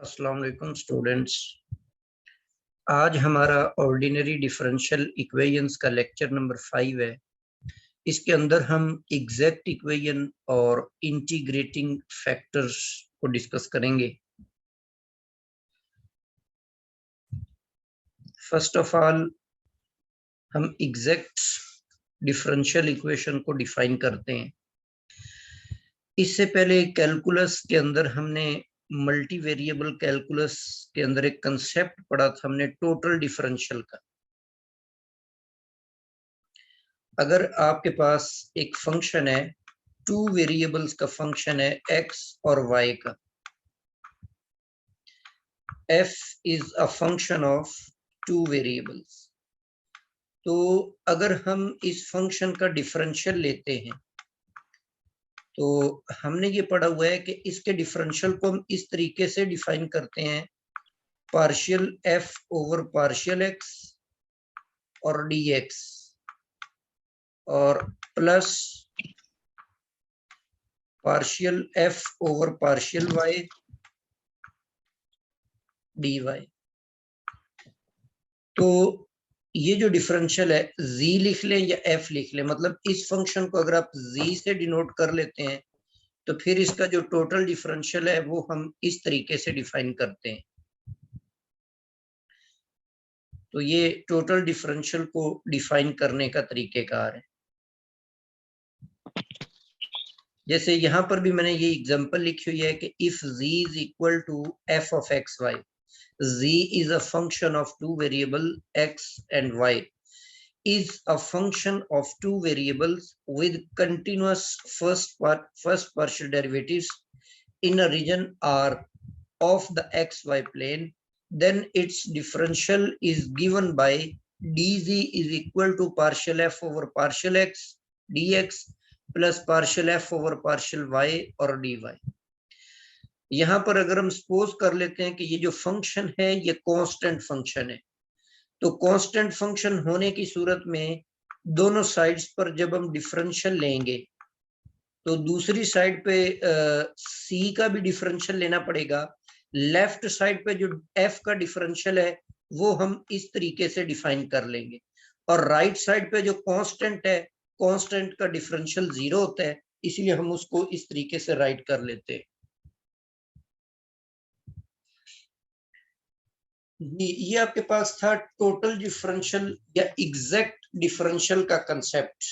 अस्सलाम वालेकुम स्टूडेंट्स। आज हमारा ऑर्डिनरी डिफरेंशियल इक्वेशंस का लेक्चर नंबर 5 है। इसके अंदर हम एग्जैक्ट इक्वेशन और इंटीग्रेटिंग फैक्टर्स को डिस्कस करेंगे। फर्स्ट ऑफ ऑल हम एग्जैक्ट डिफरेंशियल इक्वेशन को डिफाइन करते हैं। इससे पहले कैलकुलस के अंदर हमने मल्टी वेरिएबल कैलकुलस के अंदर एक कंसेप्ट पढ़ा था हमने, टोटल डिफरेंशियल का। अगर आपके पास एक फंक्शन है, टू वेरिएबल्स का फंक्शन है x और y का, f is a function of two variables. तो अगर हम इस फंक्शन का डिफरेंशियल लेते हैं तो हमने ये पढ़ा हुआ है कि इसके डिफरेंशियल को हम इस तरीके से डिफाइन करते हैं, partial f over partial x और dx और plus partial f over partial y dy। तो ये जो डिफरेंशियल है z लिख लें या f लिख लें, मतलब इस फंक्शन को अगर आप z से डिनोट कर लेते हैं तो फिर इसका जो टोटल डिफरेंशियल है वो हम इस तरीके से डिफाइन करते हैं। तो ये टोटल डिफरेंशियल को डिफाइन करने का तरीकेकार है। जैसे यहाँ पर भी मैंने ये एग्जांपल लिखी हुई है कि if z is equal to f of x y, z is a function of two variable x and y, is a function of two variables with continuous first partial derivatives in a region R of the xy plane, then its differential is given by dz is equal to partial f over partial x dx plus partial f over partial y और dy। यहाँ पर अगर हम suppose कर लेते हैं कि ये जो फंक्शन है ये कांस्टेंट फंक्शन है, तो कांस्टेंट फंक्शन होने की सूरत में दोनों साइड्स पर जब हम डिफरेंशियल लेंगे तो दूसरी साइड पे c का भी डिफरेंशियल लेना पड़ेगा। लेफ्ट साइड पे जो f का डिफरेंशियल है वो हम इस तरीके से डिफाइन कर लेंगे, और राइट साइड पे जो कांस्टेंट है, कांस्टेंट का डिफरेंशियल 0 होता है, इसलिए हम उसको इस तरीके से राइट कर लेते हैं। ये आपके पास था टोटल डिफरेंशियल या एग्जैक्ट डिफरेंशियल का कंसेप्ट।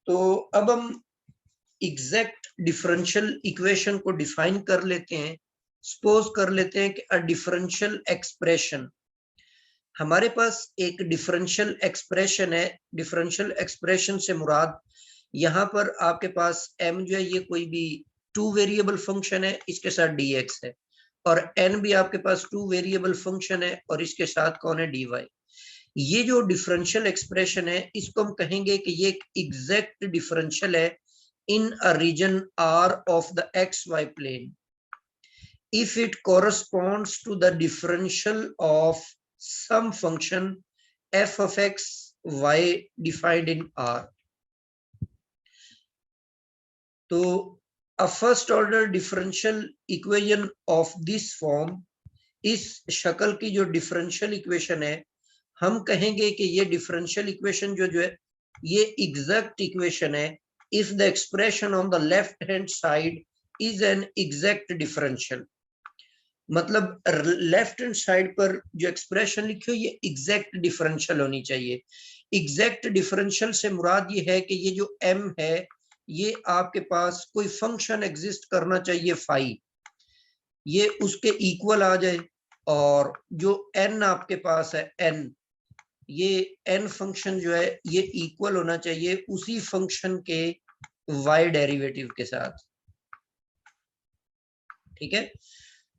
तो अब हम एग्जैक्ट डिफरेंशियल इक्वेशन को डिफाइन कर लेते हैं। सपोज कर लेते हैं कि अ डिफरेंशियल एक्सप्रेशन, हमारे पास एक डिफरेंशियल एक्सप्रेशन है। डिफरेंशियल एक्सप्रेशन से मुराद यहाँ पर आपके पास m जो है ये कोई भी टू वेरिएबल फंक्शन है, इसके साथ dx है, और n भी आपके पास टू वेरिएबल फंक्शन है और इसके साथ कौन है, dy। ये जो डिफरेंशियल एक्सप्रेशन है इसको हम कहेंगे कि ये एक एग्जैक्ट डिफरेंशियल है in a region r of the xy plane if it corresponds to the differential of some function f of x y defined in r। तो a first order differential equation of this form, इस शक्ल की जो differential equation है हम कहेंगे कि ये डिफरेंशियल इक्वेशन जो है ये एग्जैक्ट इक्वेशन है if the expression on the left hand side is an exact differential। मतलब लेफ्ट हैंड साइड पर जो एक्सप्रेशन लिखी हो ये एग्जैक्ट डिफरेंशियल होनी चाहिए। एग्जैक्ट डिफरेंशियल से मुराद ये है कि ये जो m है ये आपके पास कोई फंक्शन एग्जिस्ट करना चाहिए फाई, ये उसके इक्वल आ जाए, और जो n आपके पास है n, ये n फंक्शन जो है ये इक्वल होना चाहिए उसी फंक्शन के y डेरिवेटिव के साथ। ठीक है,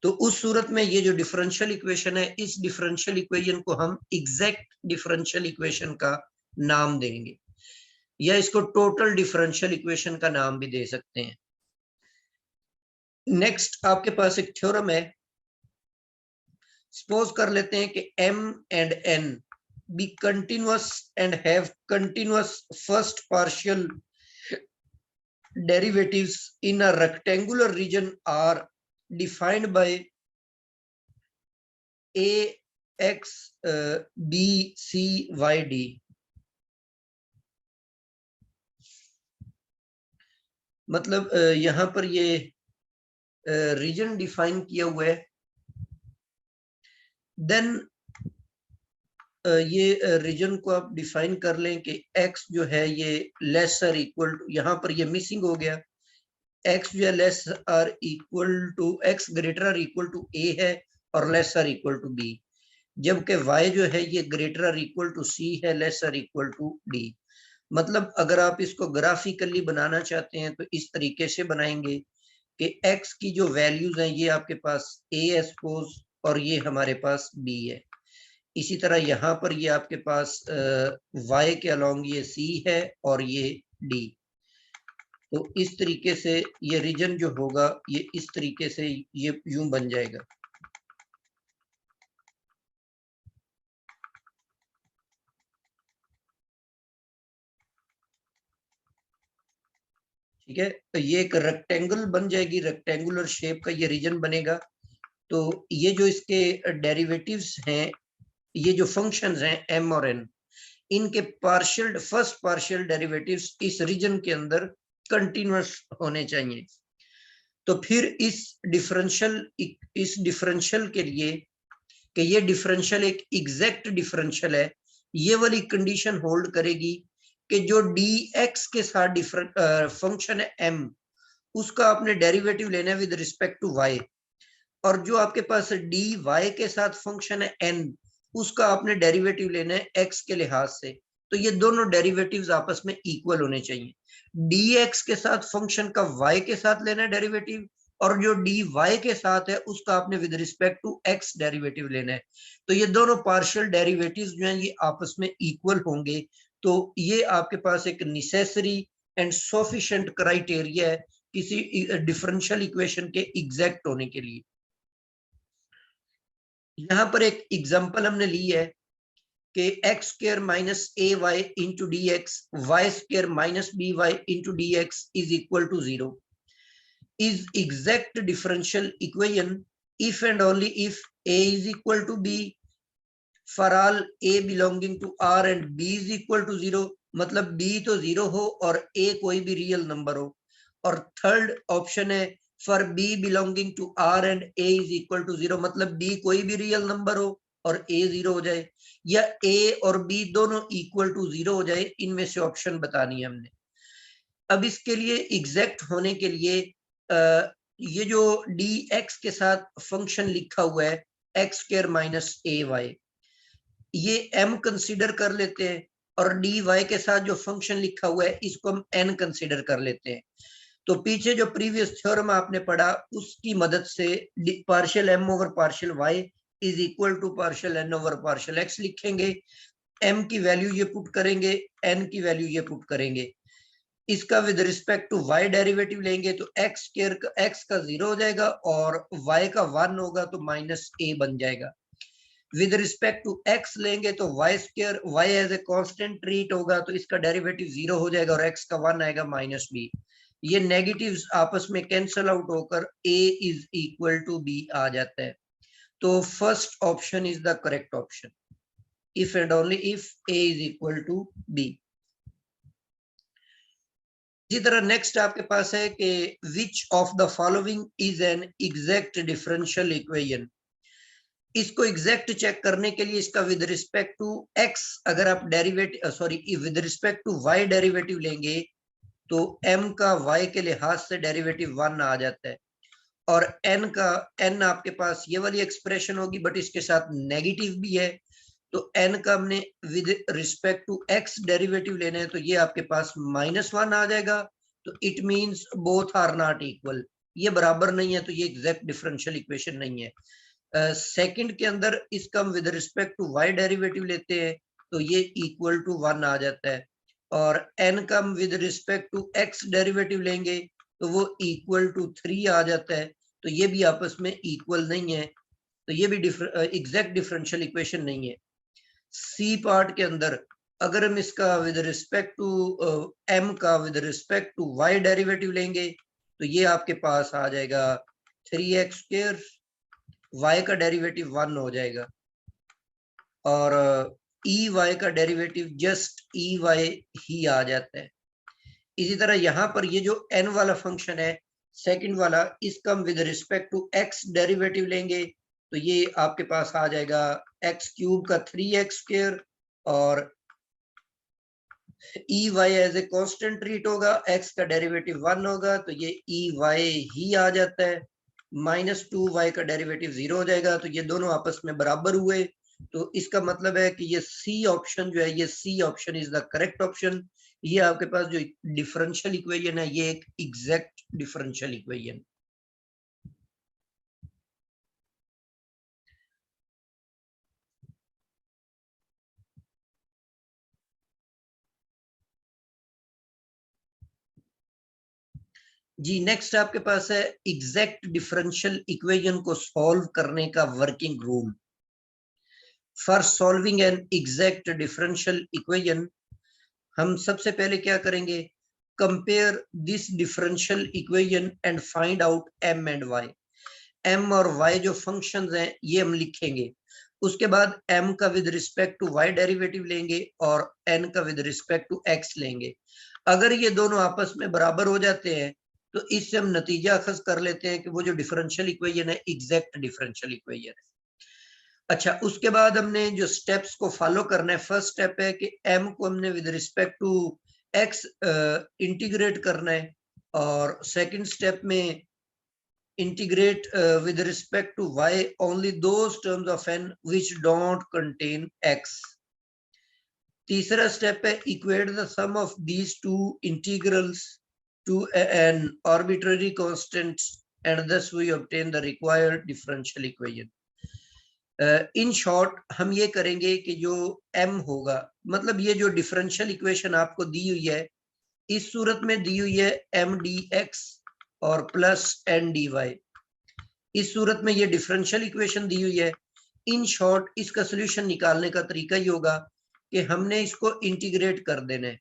तो उस सूरत में ये जो डिफरेंशियल इक्वेशन है इस डिफरेंशियल इक्वेशन को हम एग्जैक्ट डिफरेंशियल इक्वेशन का नाम देंगे, या इसको टोटल डिफरेंशियल इक्वेशन का नाम भी दे सकते हैं। नेक्स्ट आपके पास एक थ्योरम है। सपोज कर लेते हैं कि m and n be continuous and have continuous first partial derivatives in a rectangular region R defined by a x b c y d. मतलब यहां पर ये रीजन डिफाइन किया हुआ है। देन ये रीजन को आप डिफाइन कर लें कि x जो है ये लेसर इक्वल टू, यहाँ पर ये मिसिंग हो गया, x जो है less or equal to, x greater or equal to a है और less or equal to b, जबकि y जो है ये greater or equal to c है, less or equal to d। मतलब अगर आप इसको ग्राफिकली बनाना चाहते हैं तो इस तरीके से बनाएंगे कि x की जो वैल्यूज हैं ये आपके पास a है सपोज, और ये हमारे पास b है। इसी तरह यहाँ पर ये आपके पास y के अलोंग ये c है और ये d। तो इस तरीके से ये रीजन जो होगा ये इस तरीके से ये यूं बन जाएगा। ठीक है, तो ये एक रेक्टेंगल बन जाएगी, रेक्टेंगुलर शेप का ये रीजन बनेगा। तो ये जो इसके डेरिवेटिव्स हैं, ये जो फंक्शंस हैं m और n, इनके पार्शियल, फर्स्ट पार्शियल डेरिवेटिव्स इस रीजन के अंदर कंटिन्यूअस होने चाहिए। तो फिर इस डिफरेंशियल के लिए कि ये डिफरेंशियल एक एग्जैक्ट डिफरेंशियल है, ये वाली कंडीशन होल्ड करेगी कि जो dx के साथ फंक्शन है m, उसका आपने डेरिवेटिव लेना है विद रिस्पेक्ट टू y, और जो आपके पास dy के साथ फंक्शन है n, उसका आपने डेरिवेटिव लेना है x के लिहाज से। तो ये दोनों डेरिवेटिव्स आपस में इक्वल होने चाहिए। dx के साथ फंक्शन का y के साथ लेना है डेरिवेटिव, और जो dy के साथ है उसका आपने with respect to x derivative लेना है। तो ये दोनों पार्शियल डेरिवेटिव्स जो हैं ये आपस में इक्वल होंगे। तो ये आपके पास एक नेसेसरी एंड सफिशिएंट क्राइटेरिया है किसी डिफरेंशियल इक्वेशन के एग्जैक्ट होने के लिए। यहाँ पर एक एग्जांपल हमने ली है कि x square minus a y into d x, y square minus b y into d x is equal to 0 is exact differential equation if and only if a is equal to b for all a belonging to r and b is equal to 0। मतलब b तो 0 हो और a कोई भी real number हो। और third option है for b belonging to r and a is equal to 0, मतलब b कोई भी रियल नंबर हो और a 0 हो जाए, या a और b दोनों इक्वल टू 0 हो जाए। इनमें से ऑप्शन बतानी है हमने। अब इसके लिए एग्जैक्ट होने के लिए ये जो dx के साथ फंक्शन लिखा हुआ है x square minus a Y, ये m कंसीडर कर लेते हैं, और dy के साथ जो फंक्शन लिखा हुआ है इसको हम n कंसीडर कर लेते हैं। तो पीछे जो प्रीवियस थ्योरम आपने पढ़ा उसकी मदद से partial m over partial y is equal to partial n over partial x लिखेंगे। m की वैल्यू ये पुट करेंगे, n की वैल्यू ये पुट करेंगे, इसका with respect to y derivative लेंगे तो x का 0 हो जाएगा और y का 1 होगा तो माइनस a बन जाएगा। विद रिस्पेक्ट टू x लेंगे तो y square, y as a constant treat होगा तो इसका डेरिवेटिव 0 हो जाएगा और x का 1 आएगा माइनस b। ये नेगेटिव्स आपस में कैंसल आउट होकर a is equal to b आ जाता है। तो first option is the correct option if and only if a is equal to b। इसी तरह नेक्स्ट आपके पास है कि which of the following is an exact differential equation. इसको एग्जैक्ट चेक करने के लिए इसका विद रिस्पेक्ट टू x अगर आप derivative with respect to y derivative लेंगे तो m का y के लिहाज से डेरिवेटिव 1 आ जाता है, और n आपके पास ये वाली एक्सप्रेशन होगी बट इसके साथ नेगेटिव भी है। तो n का हमने with respect to x derivative लेना है तो ये आपके पास -1 आ जाएगा। तो it means both are not equal, ये बराबर नहीं है, तो ये एग्जैक्ट डिफरेंशियल इक्वेशन नहीं है। सेकंड के अंदर इसका हम with respect to y derivative लेते हैं तो ये इक्वल टू 1 आ जाता है, और n का हम with respect to x derivative लेंगे तो वो इक्वल टू 3 आ जाता है। तो ये भी आपस में इक्वल नहीं है, तो ये भी एग्जैक्ट डिफरेंशियल इक्वेशन नहीं है। सी पार्ट के अंदर अगर हम इसका विद रिस्पेक्ट टू m का with respect to y derivative लेंगे तो ये आपके पास आ जाएगा 3x², y का डेरिवेटिव 1 हो जाएगा और EY का डेरिवेटिव जस्ट EY ही आ जाता है। इसी तरह यहाँ पर ये जो n वाला फंक्शन है सेकंड वाला, इसका हम with respect to x derivative लेंगे तो ये आपके पास आ जाएगा x³ का 3x² और EY as a constant treat होगा, x का डेरिवेटिव 1 होगा तो ये EY ही आ जाता है। -2y का डेरिवेटिव 0 हो जाएगा तो ये दोनों आपस में बराबर हुए। तो इसका मतलब है कि ये सी ऑप्शन जो है, ये c option is the correct option. ये आपके पास जो डिफरेंशियल इक्वेशन है ये एक एग्जैक्ट डिफरेंशियल इक्वेशन। जी नेक्स्ट आपके पास है एग्जैक्ट डिफरेंशियल इक्वेशन को सॉल्व करने का working rule. For solving an exact differential equation हम सबसे पहले क्या करेंगे, compare this differential equation and find out m and y। m और y जो फंक्शंस हैं ये हम लिखेंगे, उसके बाद m का with respect to y derivative लेंगे और n का विद रिस्पेक्ट टू x लेंगे। अगर ये दोनों आपस में बराबर हो जाते हैं तो इससे हम नतीजा अखज कर लेते हैं कि वो जो डिफरेंशियल इक्वेशन है एग्जैक्ट डिफरेंशियल इक्वेशन है। अच्छा, उसके बाद हमने जो स्टेप्स को फॉलो करना है, फर्स्ट स्टेप है कि m को हमने with respect to x integrate करना है और सेकंड स्टेप में integrate with respect to y only those terms of n which don't contain x. तीसरा स्टेप है equate the sum of these two integrals to an arbitrary constant and thus we obtain the required differential equation. In short हम ये करेंगे कि जो m होगा, मतलब ये जो डिफरेंशियल इक्वेशन आपको दी हुई है इस सूरत में दी हुई है m dx और प्लस n dy। इस सूरत में ये डिफरेंशियल इक्वेशन दी हुई है। इन शॉर्ट इसका सोल्यूशन निकालने का तरीका ये होगा कि हमने इसको इंटीग्रेट कर देना है।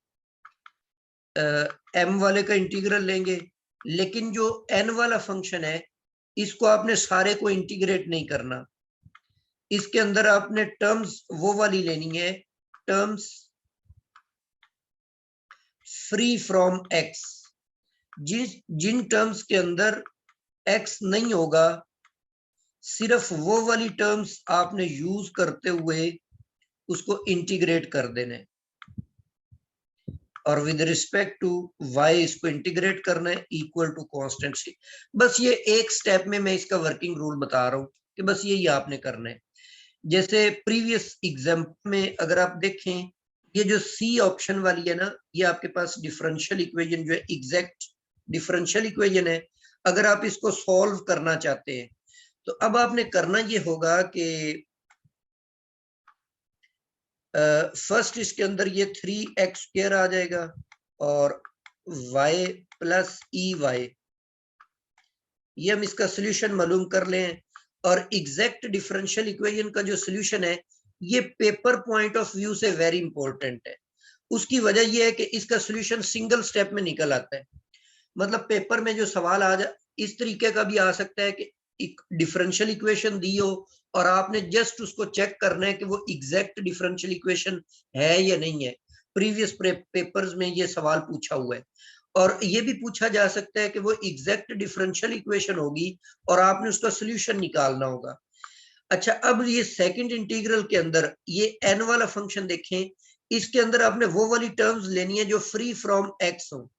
m वाले का इंटीग्रल लेंगे, लेकिन जो n वाला फंक्शन है इसको आपने सारे को इंटीग्रेट नहीं करना। इसके अंदर आपने टर्म्स वो वाली लेनी है, टर्म्स फ्री फ्रॉम x। जिन टर्म्स के अंदर x नहीं होगा सिर्फ वो वाली टर्म्स आपने यूज करते हुए उसको इंटीग्रेट कर देना है और विद रिस्पेक्ट टू y इसको इंटीग्रेट करना है इक्वल टू कांस्टेंट सी। बस ये एक स्टेप में मैं इसका वर्किंग रूल बता रहा हूं कि बस यही आपने करना है। जैसे प्रीवियस एग्जाम्पल में अगर आप देखें, ये जो सी ऑप्शन वाली है ना, ये आपके पास डिफरेंशियल इक्वेशन जो है एग्जैक्ट डिफरेंशियल इक्वेशन है। अगर आप इसको सॉल्व करना चाहते हैं तो अब आपने करना ये होगा कि फर्स्ट इसके अंदर ये 3x² आ जाएगा और y प्लस EY, ये हम इसका सोल्यूशन मालूम कर लें। और एग्जैक्ट डिफरेंशियल इक्वेशन का जो सोल्यूशन है ये पेपर पॉइंट ऑफ व्यू से वेरी इंपॉर्टेंट है। उसकी वजह ये है कि इसका सोल्यूशन सिंगल स्टेप में निकल आता है। मतलब पेपर में जो सवाल आ जा इस तरीके का भी आ सकता है कि एक डिफरेंशियल इक्वेशन दी हो और आपने जस्ट उसको चेक करना है कि वो एग्जैक्ट डिफरेंशियल इक्वेशन है या नहीं है। प्रीवियस पेपर्स में ये सवाल पूछा हुआ है। और ये भी पूछा जा सकता है कि वो एग्जैक्ट डिफरेंशियल इक्वेशन होगी और आपने उसका सोल्यूशन निकालना होगा। अच्छा, अब ये सेकंड इंटीग्रल के अंदर ये n वाला फंक्शन देखें, इसके अंदर आपने वो वाली टर्म्स लेनी है जो फ्री फ्रॉम x हो।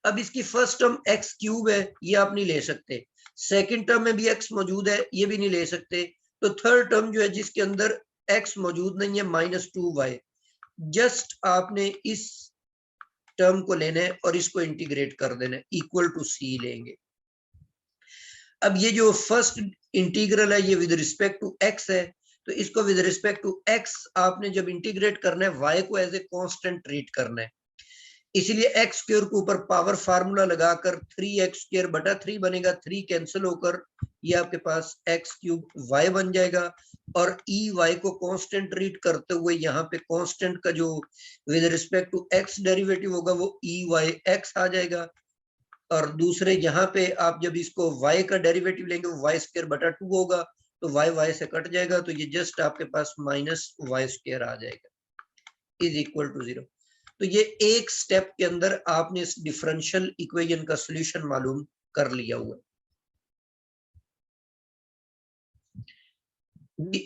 अब इसकी फर्स्ट टर्म x³ है, ये आप नहीं ले सकते। सेकंड टर्म में भी x मौजूद है, ये भी नहीं ले सकते। तो थर्ड टर्म जो है जिसके अंदर x मौजूद नहीं है -2y, जस्ट आपने इस टर्म को लेना है और इसको इंटीग्रेट कर देना है, इक्वल टू c लेंगे। अब ये जो फर्स्ट इंटीग्रल है ये विद रिस्पेक्ट टू x है, तो इसको विद रिस्पेक्ट टू x आपने जब इंटीग्रेट करना है y को एज ए कांस्टेंट ट्रीट करना है। इसलिए x स्क्वायर के ऊपर पावर फार्मूला लगाकर 3x² बटा 3 बनेगा, 3 कैंसिल होकर ये आपके पास x³ y बन जाएगा और EY को कांस्टेंट ट्रीट करते हुए यहाँ पे कांस्टेंट का जो with respect to x derivative होगा वो EY x आ जाएगा। और दूसरे यहाँ पे आप जब इसको y का डेरिवेटिव लेंगे वो y स्क्वायर बटा 2 होगा, तो y से कट जाएगा, तो ये जस्ट आपके पास माइनस वाई स्क्वायर आ जाएगा इज इक्वल टू 0। तो ये एक स्टेप के अंदर आपने इस डिफरेंशियल इक्वेशन का सॉल्यूशन मालूम कर लिया हुआ।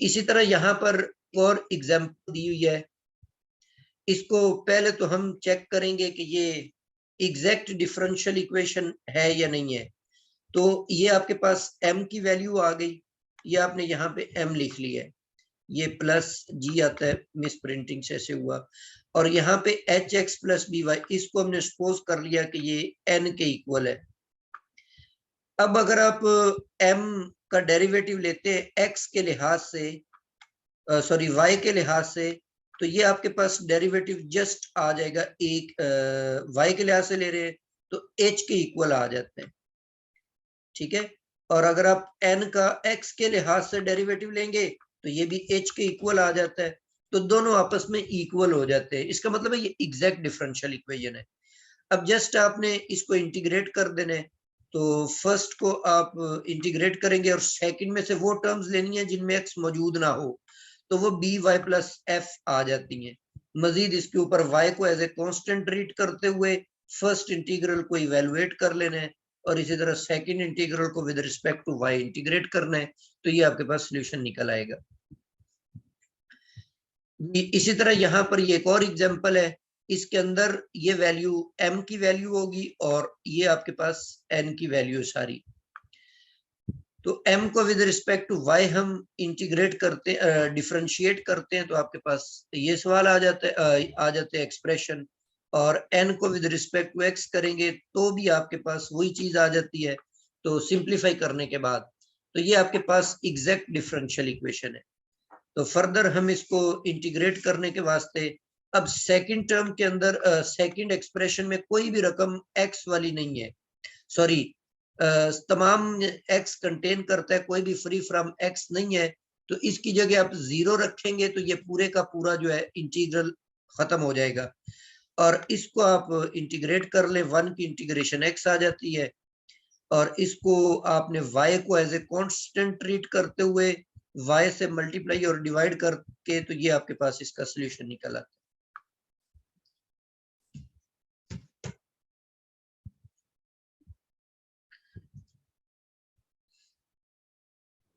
इसी तरह यहाँ पर और एग्जांपल दी हुई है, इसको पहले तो हम चेक करेंगे कि ये एग्जैक्ट डिफरेंशियल इक्वेशन है या नहीं है। तो ये आपके पास m की वैल्यू आ गई, ये आपने यहाँ पे m लिख लिया है, ये प्लस g आता है, मिस प्रिंटिंग से ऐसे हुआ, और यहाँ पे hx प्लस by, इसको हमने सपोज कर लिया कि ये n के इक्वल है। अब अगर आप m का डेरिवेटिव लेते हैं x के लिहाज से, सॉरी y के लिहाज से, तो ये आपके पास डेरिवेटिव जस्ट आ जाएगा एक, y के लिहाज से ले रहे हैं तो h के इक्वल आ जाते हैं, ठीक है। और अगर आप n का x के लिहाज से डेरिवेटिव लेंगे तो ये भी h के इक्वल आ जाता है, तो दोनों आपस में इक्वल हो जाते हैं। इसका मतलब है ये एग्जैक्ट डिफरेंशियल इक्वेशन है। अब जस्ट आपने इसको इंटीग्रेट कर देना है, तो फर्स्ट को आप इंटीग्रेट करेंगे और सेकंड में से वो टर्म्स लेनी है जिनमें x मौजूद ना हो, तो वो बी वाई प्लस एफ आ जाती हैं। मजीद इसके ऊपर y को एज ए कांस्टेंट ट्रीट करते हुए फर्स्ट इंटीग्रल को इवेलुएट कर लेना है, और इसी तरह सेकंड इंटीग्रल को with respect to y integrate करना है, तो ये आपके पास सॉल्यूशन निकल आएगा। इसी तरह यहाँ पर ये एक और एग्जांपल है, इसके अंदर ये वैल्यू m की वैल्यू होगी और ये आपके पास n की वैल्यू सारी। तो m को विद रिस्पेक्ट टू y हम इंटीग्रेट करते, डिफरेंशिएट करते हैं, तो आपके पास ये सवाल आ जाते हैं एक्सप्रेशन, और n को विद रिस्पेक्ट टू x करेंगे तो भी आपके पास वही चीज आ जाती है। तो सिंप्लीफाई करने के बाद तो ये आपके पास एग्जैक्ट डिफरेंशियल इक्वेशन है। तो फर्दर हम इसको इंटीग्रेट करने के वास्ते अब सेकंड टर्म के अंदर, सेकंड एक्सप्रेशन में कोई भी रकम x वाली नहीं है, सॉरी तमाम x कंटेन करता है, कोई भी फ्री फ्रॉम x नहीं है, तो इसकी जगह आप 0 रखेंगे तो ये पूरे का पूरा जो है इंटीग्रल खत्म हो जाएगा, और इसको आप इंटीग्रेट कर ले, 1 की इंटीग्रेशन x आ जाती है, और इसको आपने y को एज ए कांस्टेंट ट्रीट करते हुए y से मल्टीप्लाई और डिवाइड करके, तो ये आपके पास इसका सॉल्यूशन निकल आता है।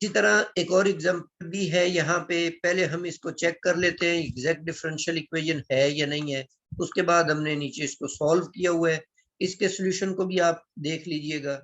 इसी तरह एक और एग्जांपल भी है यहाँ पे, पहले हम इसको चेक कर लेते हैं एग्जैक्ट डिफरेंशियल इक्वेशन है या नहीं है, उसके बाद हमने नीचे इसको सॉल्व किया हुआ है, इसके सॉल्यूशन को भी आप देख लीजिएगा।